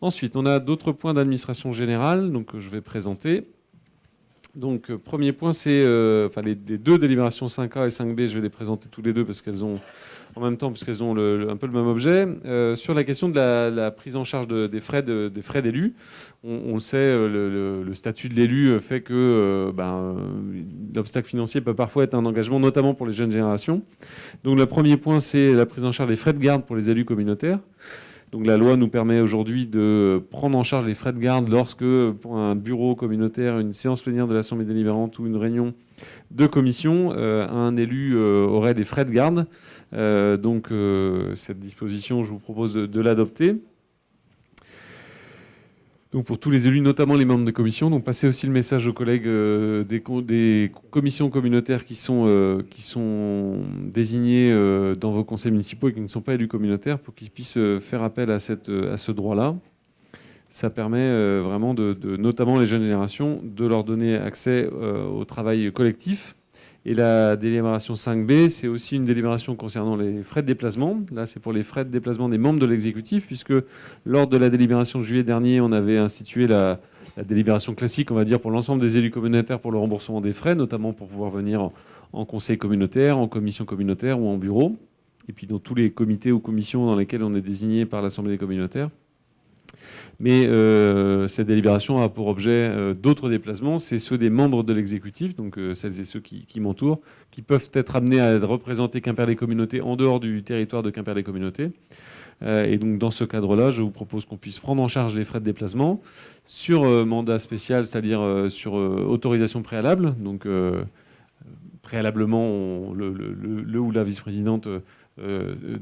Ensuite, on a d'autres points d'administration générale donc, que je vais présenter. Donc, premier point, c'est les deux délibérations 5A et 5B, je vais les présenter tous les deux parce qu'elles ont en même temps, puisqu'elles ont un peu le même objet. Sur la question de la prise en charge des frais d'élus, on le sait, le statut de l'élu fait que l'obstacle financier peut parfois être un engagement, notamment pour les jeunes générations. Donc le premier point, c'est la prise en charge des frais de garde pour les élus communautaires. Donc la loi nous permet aujourd'hui de prendre en charge les frais de garde lorsque, pour un bureau communautaire, une séance plénière de l'Assemblée délibérante ou une réunion de commission, un élu aurait des frais de garde. Cette disposition, je vous propose de l'adopter. Donc pour tous les élus, notamment les membres des commissions. Donc passez aussi le message aux collègues des commissions communautaires qui sont désignés dans vos conseils municipaux et qui ne sont pas élus communautaires pour qu'ils puissent faire appel à ce droit-là. Ça permet vraiment notamment les jeunes générations, de leur donner accès au travail collectif. Et la délibération 5B, c'est aussi une délibération concernant les frais de déplacement. Là, c'est pour les frais de déplacement des membres de l'exécutif, puisque lors de la délibération de juillet dernier, on avait institué la délibération classique, on va dire, pour l'ensemble des élus communautaires pour le remboursement des frais, notamment pour pouvoir venir en conseil communautaire, en commission communautaire ou en bureau, et puis dans tous les comités ou commissions dans lesquels on est désigné par l'Assemblée des communautaires. Mais cette délibération a pour objet d'autres déplacements, c'est ceux des membres de l'exécutif, donc celles et ceux qui m'entourent, qui peuvent être amenés à représenter Quimper-les-Communautés en dehors du territoire de Quimper-les-Communautés. Et donc dans ce cadre-là, je vous propose qu'on puisse prendre en charge les frais de déplacement sur mandat spécial, c'est-à-dire sur autorisation préalable. Donc préalablement, le ou la vice-présidente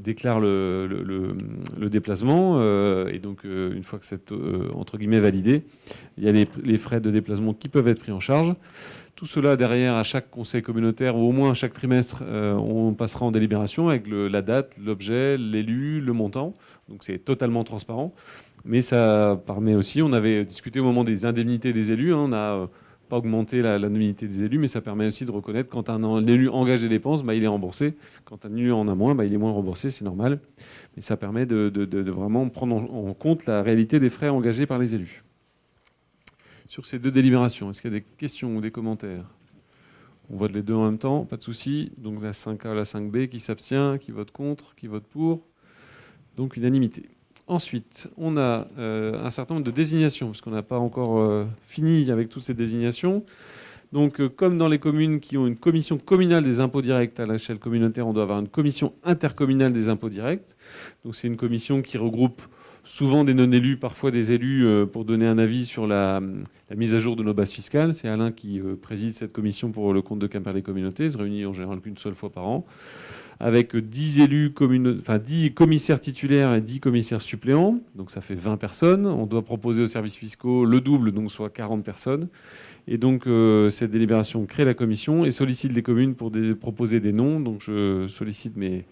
déclare le déplacement et donc une fois que c'est entre guillemets validé, il y a les frais de déplacement qui peuvent être pris en charge. Tout cela derrière, à chaque conseil communautaire ou au moins à chaque trimestre, on passera en délibération avec la date, l'objet, l'élu, le montant. Donc c'est totalement transparent. Mais ça permet aussi, on avait discuté au moment des indemnités des élus, on n'a pas augmenté l'indemnité des élus, mais ça permet aussi de reconnaître quand un élu engage des dépenses, il est remboursé. Quand un élu en a moins, il est moins remboursé, c'est normal. Mais ça permet de vraiment prendre en compte la réalité des frais engagés par les élus. Sur ces deux délibérations, est-ce qu'il y a des questions ou des commentaires? On vote les deux en même temps, pas de souci. Donc la 5A, la 5B, qui s'abstient, qui vote contre, qui vote pour. Donc unanimité. Ensuite, on a un certain nombre de désignations, parce qu'on n'a pas encore fini avec toutes ces désignations. Donc, comme dans les communes qui ont une commission communale des impôts directs à l'échelle communautaire, on doit avoir une commission intercommunale des impôts directs. Donc, c'est une commission qui regroupe souvent des non-élus, parfois des élus, pour donner un avis sur la mise à jour de nos bases fiscales. C'est Alain qui préside cette commission pour le compte de Quimper-les-Communautés. Elle se réunit en général qu'une seule fois par an, avec 10 10 commissaires titulaires et 10 commissaires suppléants. Donc ça fait 20 personnes. On doit proposer aux services fiscaux le double, donc soit 40 personnes. Et donc cette délibération crée la commission et sollicite les communes pour proposer des noms. Donc je sollicite mes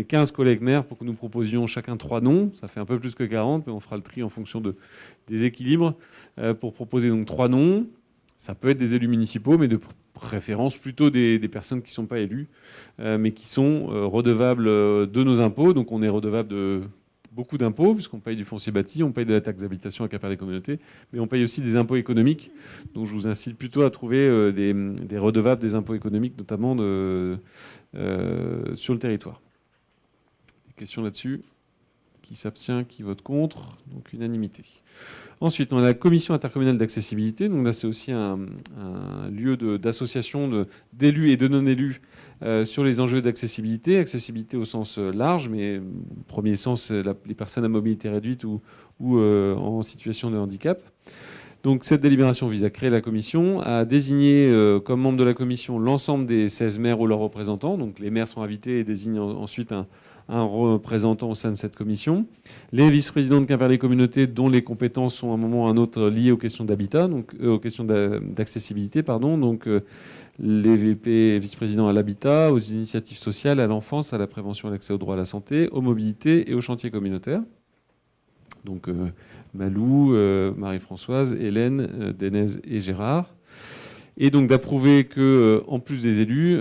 15 collègues maires pour que nous proposions chacun 3 noms. Ça fait un peu plus que 40, mais on fera le tri en fonction des équilibres pour proposer donc 3 noms. Ça peut être des élus municipaux, mais de préférence plutôt des personnes qui ne sont pas élues, mais qui sont redevables de nos impôts. Donc on est redevable de beaucoup d'impôts, puisqu'on paye du foncier bâti, on paye de la taxe d'habitation à Quimper-les-Communautés, mais on paye aussi des impôts économiques. Donc je vous incite plutôt à trouver des redevables des impôts économiques, notamment sur le territoire. Des questions là-dessus? Qui s'abstient, qui vote contre, donc unanimité. Ensuite, on a la commission intercommunale d'accessibilité. Donc là, c'est aussi un lieu d'association d'élus et de non-élus sur les enjeux d'accessibilité. Accessibilité au sens large, mais au premier sens, les personnes à mobilité réduite ou en situation de handicap. Donc cette délibération vise à créer la commission, à désigner comme membre de la commission l'ensemble des 16 maires ou leurs représentants. Donc les maires sont invités et désignent ensuite un représentant au sein de cette commission. Les vice-présidents de Quimper-les-Communautés, dont les compétences sont à un moment ou à un autre liées aux questions d'habitat, donc aux questions d'accessibilité, pardon. Donc les VP vice-présidents à l'habitat, aux initiatives sociales, à l'enfance, à la prévention et l'accès au droit à la santé, aux mobilités et aux chantiers communautaires. Donc Malou, Marie-Françoise, Hélène, Denez et Gérard. Et donc d'approuver que, en plus des élus,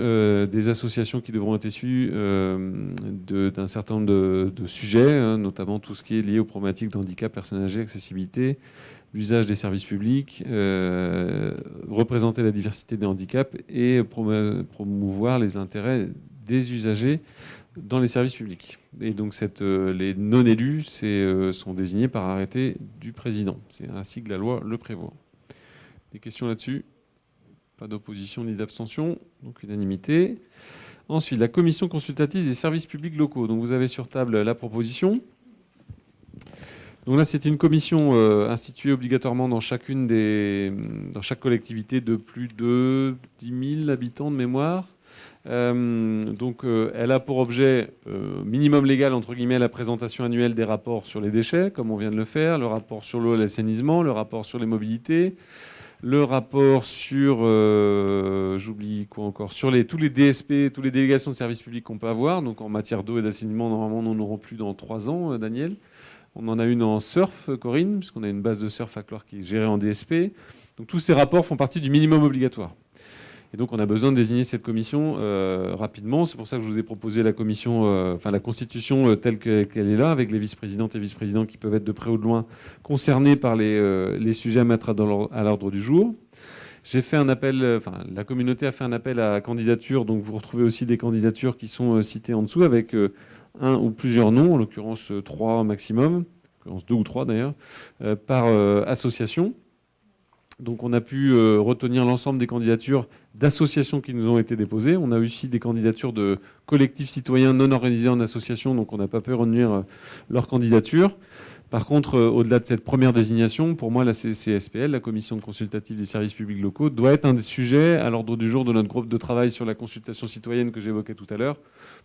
des associations qui devront être issues d'un certain nombre de sujets, hein, notamment tout ce qui est lié aux problématiques de handicap, personnes âgées, accessibilité, l'usage des services publics, représenter la diversité des handicaps et promouvoir les intérêts des usagers dans les services publics. Et donc les non-élus sont désignés par arrêté du président. C'est ainsi que la loi le prévoit. Des questions là-dessus ? Pas d'opposition ni d'abstention, donc unanimité. Ensuite, la commission consultative des services publics locaux. Donc vous avez sur table la proposition. Donc là, c'est une commission instituée obligatoirement dans chaque collectivité de plus de 10 000 habitants de mémoire. Donc elle a pour objet minimum légal, entre guillemets, la présentation annuelle des rapports sur les déchets, comme on vient de le faire, le rapport sur l'eau et l'assainissement, le rapport sur les mobilités, le rapport sur, j'oublie quoi encore, sur tous les DSP, toutes les délégations de services publics qu'on peut avoir. Donc en matière d'eau et d'assainissement, normalement, nous n'en aurons plus dans 3 ans, Daniel. On en a une en surf, Corinne, puisqu'on a une base de surf à Clore qui est gérée en DSP. Donc tous ces rapports font partie du minimum obligatoire. Et donc on a besoin de désigner cette commission rapidement. C'est pour ça que je vous ai proposé la commission, la constitution telle qu'elle est là, avec les vice-présidentes et vice-présidents qui peuvent être de près ou de loin concernés par les sujets à mettre à l'ordre du jour. J'ai fait un appel, la communauté a fait un appel à candidature, donc vous retrouvez aussi des candidatures qui sont citées en dessous avec un ou plusieurs noms, en l'occurrence 3 maximum, en l'occurrence 2 ou 3 d'ailleurs, par association. Donc on a pu retenir l'ensemble des candidatures d'associations qui nous ont été déposées. On a aussi des candidatures de collectifs citoyens non organisés en association, donc on n'a pas pu retenir leur candidature. Par contre, au-delà de cette première désignation, pour moi, la CCSPL, la Commission consultative des services publics locaux, doit être un des sujets à l'ordre du jour de notre groupe de travail sur la consultation citoyenne que j'évoquais tout à l'heure,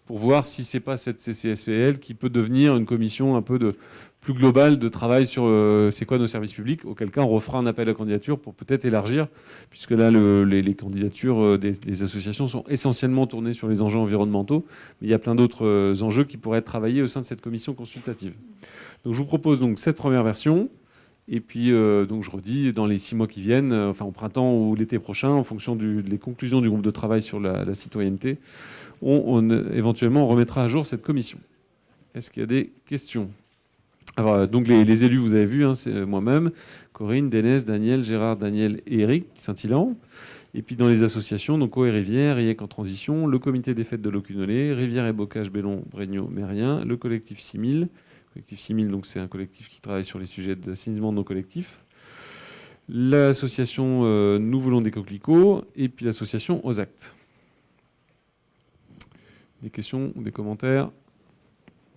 pour voir si ce n'est pas cette CCSPL qui peut devenir une commission un peu plus globale de travail sur c'est quoi nos services publics, auquel cas on refera un appel à candidature pour peut-être élargir, puisque là, les candidatures des associations sont essentiellement tournées sur les enjeux environnementaux, mais il y a plein d'autres enjeux qui pourraient être travaillés au sein de cette commission consultative. Donc je vous propose donc cette première version, et puis donc je redis, dans les 6 mois qui viennent, au printemps ou l'été prochain, en fonction des conclusions du groupe de travail sur la citoyenneté, éventuellement on remettra à jour cette commission. Est-ce qu'il y a des questions ? Alors, donc les élus, vous avez vu, hein, c'est moi-même, Corinne, Dénès, Daniel, Gérard, Daniel et Eric Saint-Hilaire. Et puis dans les associations, donc Eau et Rivière, IEC en transition, le comité des fêtes de l'Ocunolé, Rivière et Bocage, Bellon, Brégno, Mérien, le collectif 6000. Collectif 6000, donc c'est un collectif qui travaille sur les sujets d'assainissement de nos collectifs. L'association Nous voulons des coquelicots et puis l'association Aux Actes. Des questions ou des commentaires ?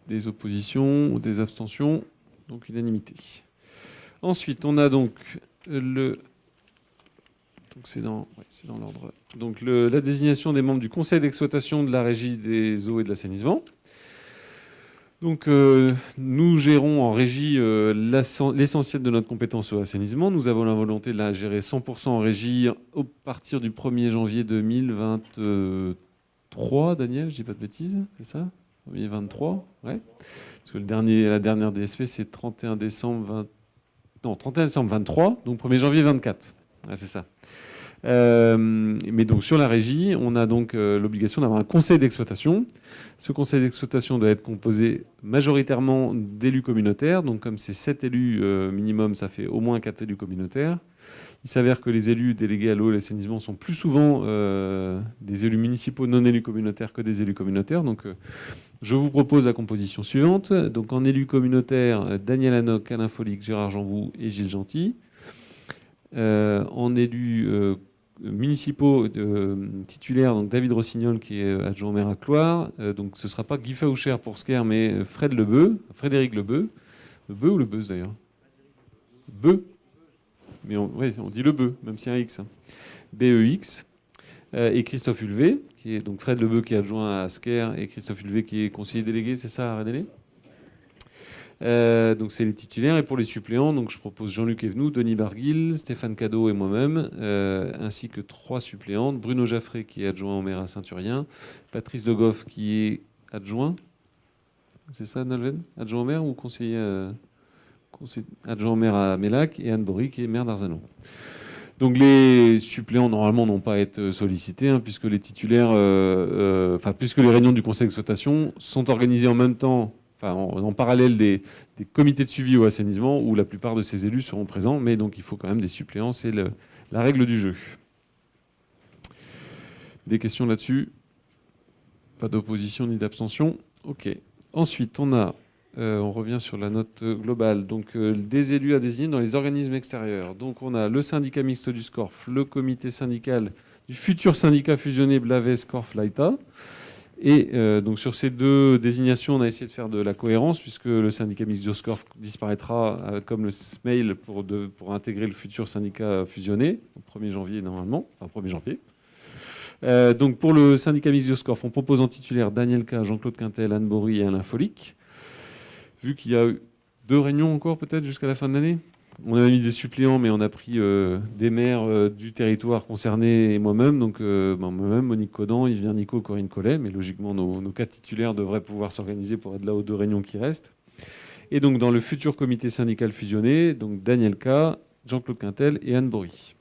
Des oppositions ou des abstentions? Donc unanimité. Ensuite, on a donc donc c'est dans l'ordre. Donc la désignation des membres du conseil d'exploitation de la régie des eaux et de l'assainissement. Donc nous gérons en régie l'essentiel de notre compétence au assainissement. Nous avons la volonté de la gérer 100% en régie à partir du 1er janvier 2023. Daniel, je dis pas de bêtises, c'est ça ? 2023, ouais. Parce que la dernière DSP, c'est 31 décembre 23, donc 1er janvier 24. Ouais, c'est ça. Mais donc sur la régie, on a donc l'obligation d'avoir un conseil d'exploitation. Ce conseil d'exploitation doit être composé majoritairement d'élus communautaires. Donc comme c'est 7 élus minimum, ça fait au moins 4 élus communautaires. Il s'avère que les élus délégués à l'eau et à l'assainissement sont plus souvent des élus municipaux non élus communautaires que des élus communautaires. Donc je vous propose la composition suivante. Donc en élus communautaires, Daniel Hanoc, Alain Folic, Gérard Jambou et Gilles Gentil. En élus municipaux titulaires, donc David Rossignol qui est adjoint au maire à Cloire. Donc ce ne sera pas Guy Faoucher pour Sker, mais Frédéric Lebeu. Lebeu ou Lebeuse d'ailleurs ? Beu. Mais on dit Lebeu, même s'il y a un X. Hein. BEX. Et Christophe Hulvé, qui est donc Fred Lebeu qui est adjoint à Sker et Christophe Hulvé qui est conseiller délégué, c'est ça, à Redélé. Donc c'est les titulaires. Et pour les suppléants, donc je propose Jean-Luc Evenou, Denis Barguil, Stéphane Cadeau et moi-même, ainsi que 3 suppléantes. Bruno Jaffré qui est adjoint au maire à Saint-Urien, Patrice De Goff qui est adjoint, c'est ça Nolven ? Adjoint au maire ou conseiller adjoint au maire à Mélac, et Anne Bory qui est maire d'Arzanon. Donc les suppléants normalement n'ont pas à être sollicités, hein, puisque les titulaires, puisque les réunions du conseil d'exploitation sont organisées en même temps, en parallèle des comités de suivi au assainissement où la plupart de ces élus seront présents, mais donc il faut quand même des suppléants, c'est la règle du jeu. Des questions là-dessus? Pas d'opposition ni d'abstention? Ok. Ensuite, on revient sur la note globale. Donc, des élus à désigner dans les organismes extérieurs. Donc, on a le syndicat mixte du SCORF, le comité syndical du futur syndicat fusionné Blavet SCORF Laïta. Et donc, sur ces deux désignations, on a essayé de faire de la cohérence, puisque le syndicat mixte du SCORF disparaîtra comme le SMAIL pour intégrer le futur syndicat fusionné, au 1er janvier normalement, enfin 1er janvier. Donc, pour le syndicat mixte du SCORF, on propose en titulaire Daniel K, Jean-Claude Quintel, Anne Bory et Alain Folic. Vu qu'il y a 2 réunions encore peut-être jusqu'à la fin de l'année. On avait mis des suppléants, mais on a pris des maires du territoire concerné et moi-même. Donc moi-même, Monique Codan, Yves Nico, Corinne Collet. Mais logiquement, nos 4 titulaires devraient pouvoir s'organiser pour être là aux 2 réunions qui restent. Et donc dans le futur comité syndical fusionné, donc Daniel K, Jean-Claude Quintel et Anne Bory.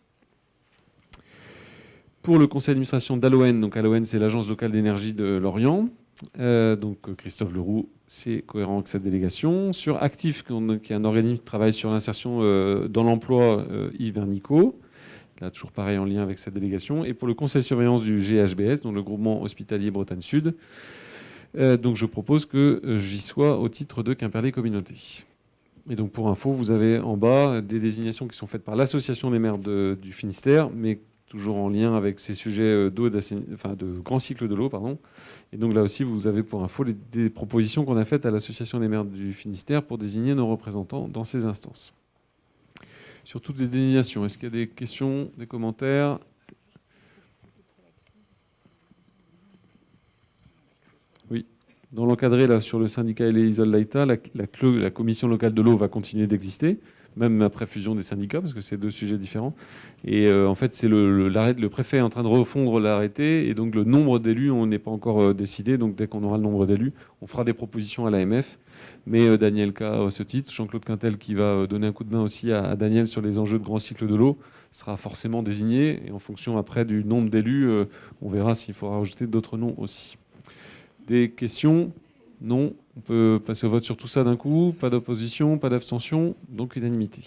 Pour le conseil d'administration d'Aloen, donc Aloen c'est l'agence locale d'énergie de Lorient. Donc Christophe Leroux, c'est cohérent avec cette délégation. Sur Actif, qui est un organisme qui travaille sur l'insertion dans l'emploi, Yves Nico. Là, toujours pareil en lien avec cette délégation. Et pour le conseil de surveillance du GHBS, donc le groupement hospitalier Bretagne Sud, donc je propose que j'y sois au titre de Quimperlé Communauté. Et donc pour info, vous avez en bas des désignations qui sont faites par l'association des maires du Finistère, mais toujours en lien avec ces sujets d'eau, de grand cycle de l'eau, pardon. Et donc là aussi, vous avez pour info des propositions qu'on a faites à l'Association des maires du Finistère pour désigner nos représentants dans ces instances. Sur toutes les désignations, est-ce qu'il y a des questions, des commentaires? Oui. Dans l'encadré, là, sur le syndicat et les Isol Laïta, la commission locale de l'eau va continuer d'exister, même après fusion des syndicats, parce que c'est 2 sujets différents. Et en fait, c'est le préfet est en train de refondre l'arrêté, et donc le nombre d'élus, on n'est pas encore décidé. Donc dès qu'on aura le nombre d'élus, on fera des propositions à l'AMF. Mais Daniel K à ce titre, Jean-Claude Quintel qui va donner un coup de main aussi à Daniel sur les enjeux de grand cycle de l'eau, sera forcément désigné. Et en fonction après du nombre d'élus, on verra s'il faudra rajouter d'autres noms aussi. Des questions? Non. On peut passer au vote sur tout ça d'un coup. Pas d'opposition, pas d'abstention, donc unanimité.